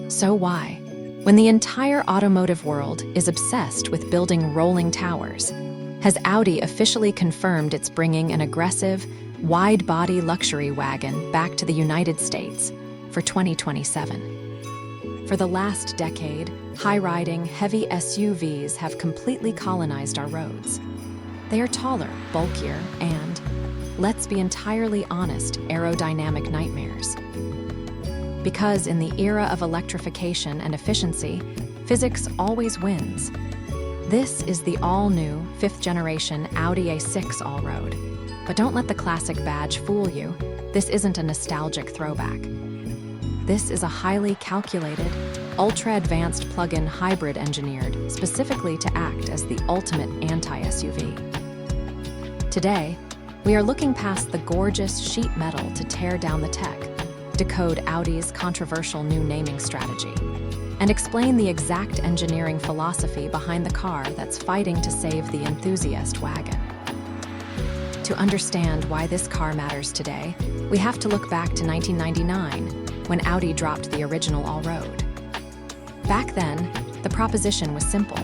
So why? When the entire automotive world is obsessed with building rolling towers, has Audi officially confirmed it's bringing an aggressive, wide-body luxury wagon back to the United States for 2027. For the last decade, high-riding, heavy SUVs have completely colonized our roads. They are taller, bulkier, and, let's be entirely honest, aerodynamic nightmares. Because in the era of electrification and efficiency, physics always wins. This is the all-new, fifth-generation Audi A6 Allroad. But don't let the classic badge fool you. This isn't a nostalgic throwback. This is a highly calculated, ultra-advanced plug-in hybrid engineered specifically to act as the ultimate anti-SUV. Today, we are looking past the gorgeous sheet metal to tear down the tech, decode Audi's controversial new naming strategy, and explain the exact engineering philosophy behind the car that's fighting to save the enthusiast wagon. To understand why this car matters today, we have to look back to 1999, when Audi dropped the original Allroad. Back then, the proposition was simple.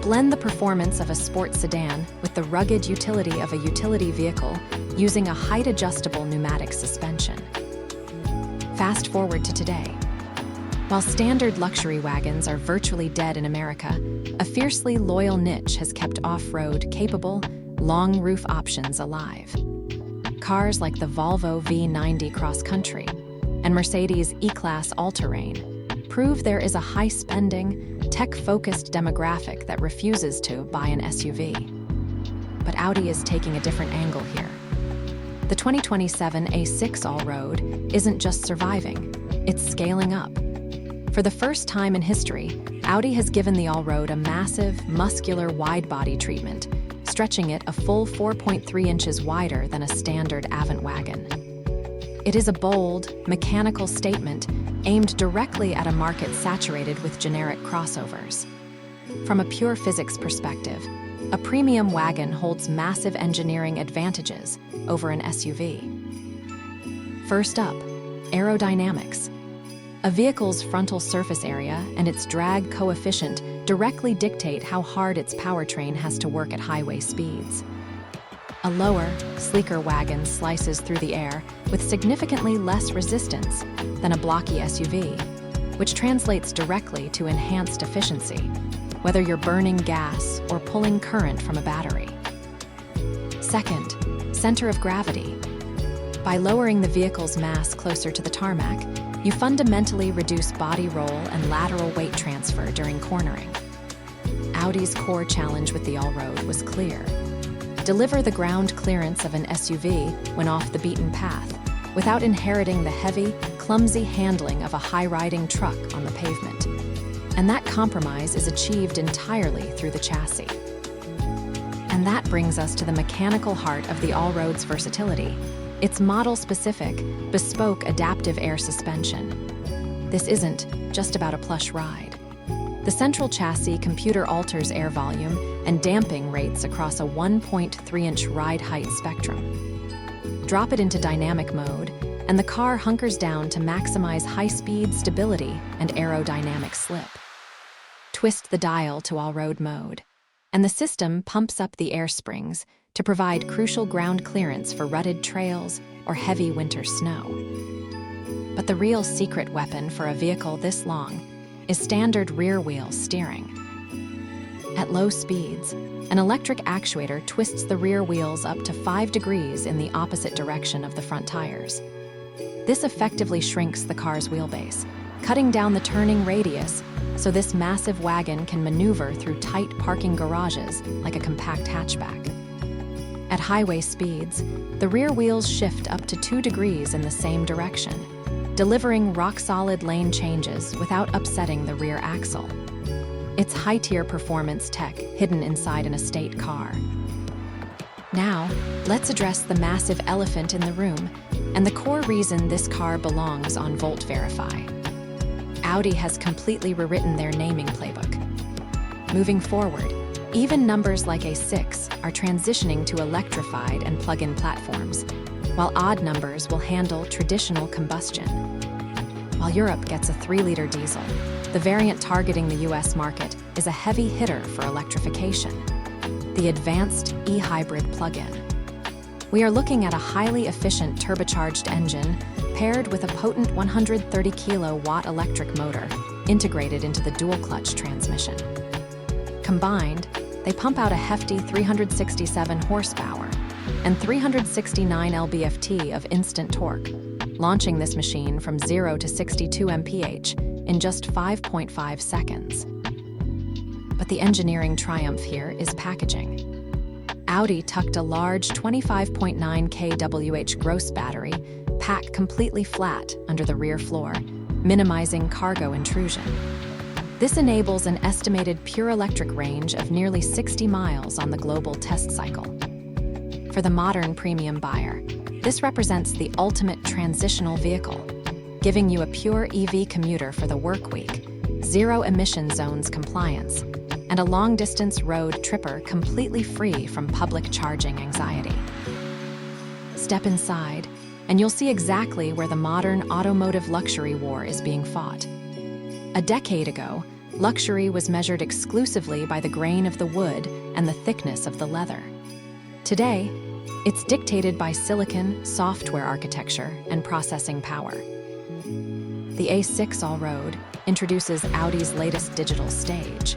Blend the performance of a sports sedan with the rugged utility of a utility vehicle using a height-adjustable pneumatic suspension. Fast forward to today. While standard luxury wagons are virtually dead in America, a fiercely loyal niche has kept off-road capable, long-roof options alive. Cars like the Volvo V90 Cross Country and Mercedes E-Class All-Terrain prove there is a high-spending, tech-focused demographic that refuses to buy an SUV. But Audi is taking a different angle here. The 2027 A6 Allroad isn't just surviving, it's scaling up. For the first time in history, Audi has given the Allroad a massive, muscular wide-body treatment, stretching it a full 4.3 inches wider than a standard Avant wagon. It is a bold, mechanical statement aimed directly at a market saturated with generic crossovers. From a pure physics perspective, a premium wagon holds massive engineering advantages over an SUV. First up, aerodynamics. A vehicle's frontal surface area and its drag coefficient directly dictate how hard its powertrain has to work at highway speeds. A lower, sleeker wagon slices through the air with significantly less resistance than a blocky SUV, which translates directly to enhanced efficiency, whether you're burning gas or pulling current from a battery. Second, center of gravity. By lowering the vehicle's mass closer to the tarmac, you fundamentally reduce body roll and lateral weight transfer during cornering. Audi's core challenge with the Allroad was clear. Deliver the ground clearance of an SUV when off the beaten path, without inheriting the heavy, clumsy handling of a high-riding truck on the pavement. And that compromise is achieved entirely through the chassis. And that brings us to the mechanical heart of the Allroad's versatility. It's model-specific, bespoke adaptive air suspension. This isn't just about a plush ride. The central chassis computer alters air volume and damping rates across a 1.3-inch ride height spectrum. Drop it into dynamic mode, and the car hunkers down to maximize high-speed stability and aerodynamic slip. Twist the dial to all-road mode, and the system pumps up the air springs to provide crucial ground clearance for rutted trails or heavy winter snow. But the real secret weapon for a vehicle this long is standard rear-wheel steering. At low speeds, an electric actuator twists the rear wheels up to 5 degrees in the opposite direction of the front tires. This effectively shrinks the car's wheelbase, cutting down the turning radius so this massive wagon can maneuver through tight parking garages like a compact hatchback. At highway speeds, the rear wheels shift up to 2 degrees in the same direction, delivering rock-solid lane changes without upsetting the rear axle. It's high-tier performance tech hidden inside an estate car. Now, let's address the massive elephant in the room and the core reason this car belongs on VoltVerify. Audi has completely rewritten their naming playbook. Moving forward, even numbers like A6 are transitioning to electrified and plug-in platforms, while odd numbers will handle traditional combustion. while Europe gets a 3-liter diesel. The variant targeting the US market is a heavy hitter for electrification, the advanced e-hybrid plug-in. We are looking at a highly efficient turbocharged engine paired with a potent 130 kilowatt electric motor integrated into the dual-clutch transmission. Combined, they pump out a hefty 367 horsepower and 369 lb-ft of instant torque, launching this machine from 0 to 62 mph in just 5.5 seconds. But the engineering triumph here is packaging. Audi tucked a large 25.9 kWh gross battery pack completely flat under the rear floor, minimizing cargo intrusion. This enables an estimated pure electric range of nearly 60 miles on the global test cycle. For the modern premium buyer, this represents the ultimate transitional vehicle, giving you a pure EV commuter for the work week, zero emission zones compliance, and a long-distance road tripper completely free from public charging anxiety. Step inside, and you'll see exactly where the modern automotive luxury war is being fought. A decade ago, luxury was measured exclusively by the grain of the wood and the thickness of the leather. Today, it's dictated by silicon, software architecture, and processing power. The A6 Allroad introduces Audi's latest digital stage.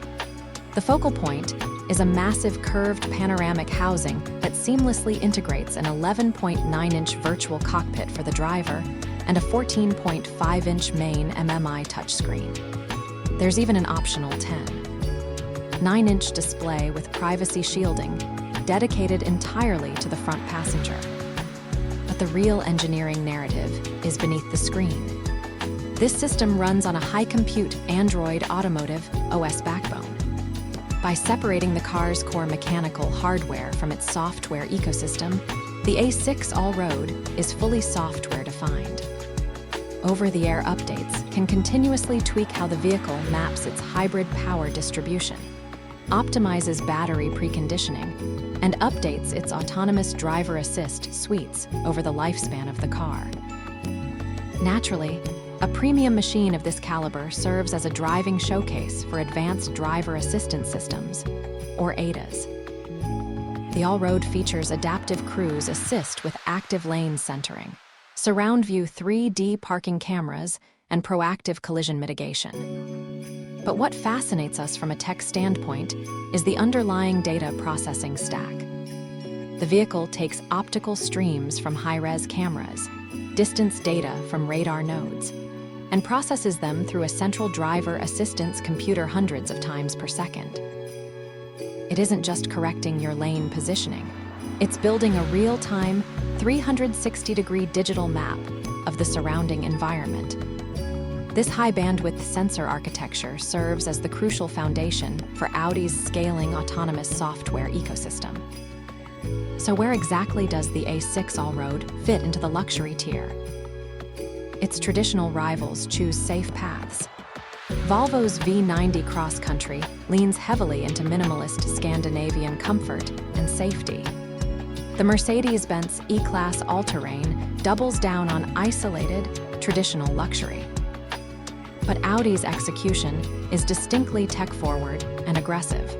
The focal point is a massive curved panoramic housing that seamlessly integrates an 11.9-inch virtual cockpit for the driver and a 14.5-inch main MMI touchscreen. There's even an optional 9-inch display with privacy shielding dedicated entirely to the front passenger. But the real engineering narrative is beneath the screen. This system runs on a high-compute Android Automotive OS backbone. By separating the car's core mechanical hardware from its software ecosystem, the A6 Allroad is fully software-defined. Over-the-air updates can continuously tweak how the vehicle maps its hybrid power distribution, optimizes battery preconditioning, and updates its autonomous driver assist suites over the lifespan of the car. Naturally, a premium machine of this caliber serves as a driving showcase for advanced driver assistance systems, or ADAS. The Allroad features adaptive cruise assist with active lane centering, surround view 3D parking cameras, and proactive collision mitigation. But what fascinates us from a tech standpoint is the underlying data processing stack. The vehicle takes optical streams from high-res cameras, distance data from radar nodes, and processes them through a central driver assistance computer hundreds of times per second. It isn't just correcting your lane positioning. It's building a real-time, 360-degree digital map of the surrounding environment. This high-bandwidth sensor architecture serves as the crucial foundation for Audi's scaling autonomous software ecosystem. So where exactly does the A6 Allroad fit into the luxury tier? Its traditional rivals choose safe paths. Volvo's V90 Cross Country leans heavily into minimalist Scandinavian comfort and safety. The Mercedes-Benz E-Class All-Terrain doubles down on isolated, traditional luxury. But Audi's execution is distinctly tech-forward and aggressive.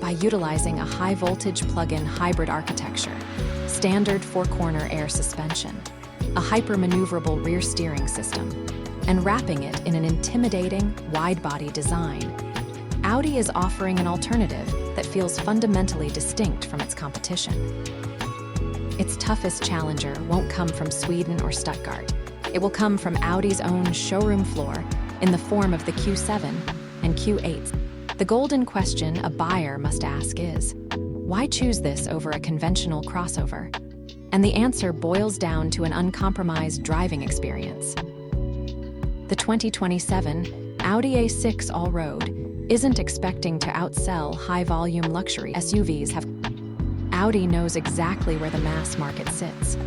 By utilizing a high-voltage plug-in hybrid architecture, standard four-corner air suspension, a hyper-maneuverable rear steering system, and wrapping it in an intimidating, wide-body design, Audi is offering an alternative that feels fundamentally distinct from its competition. Its toughest challenger won't come from Sweden or Stuttgart. It will come from Audi's own showroom floor in the form of the Q7 and Q8. The golden question a buyer must ask is, why choose this over a conventional crossover? And the answer boils down to an uncompromised driving experience. The 2027 Audi A6 Allroad isn't expecting to outsell high-volume luxury SUVs. Audi knows exactly where the mass market sits.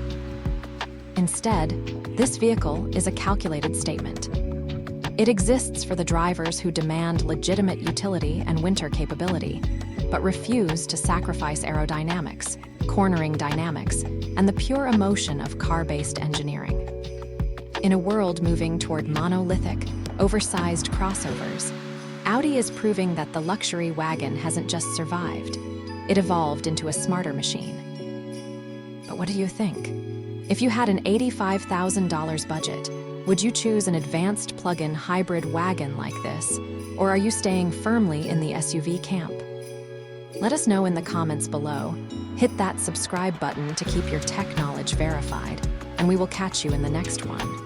Instead, this vehicle is a calculated statement. It exists for the drivers who demand legitimate utility and winter capability, but refuse to sacrifice aerodynamics, cornering dynamics, and the pure emotion of car-based engineering. In a world moving toward monolithic, oversized crossovers, Audi is proving that the luxury wagon hasn't just survived. It evolved into a smarter machine. But what do you think? If you had an $85,000 budget, would you choose an advanced plug-in hybrid wagon like this, or are you staying firmly in the SUV camp? Let us know in the comments below. Hit that subscribe button to keep your tech knowledge verified, and we will catch you in the next one.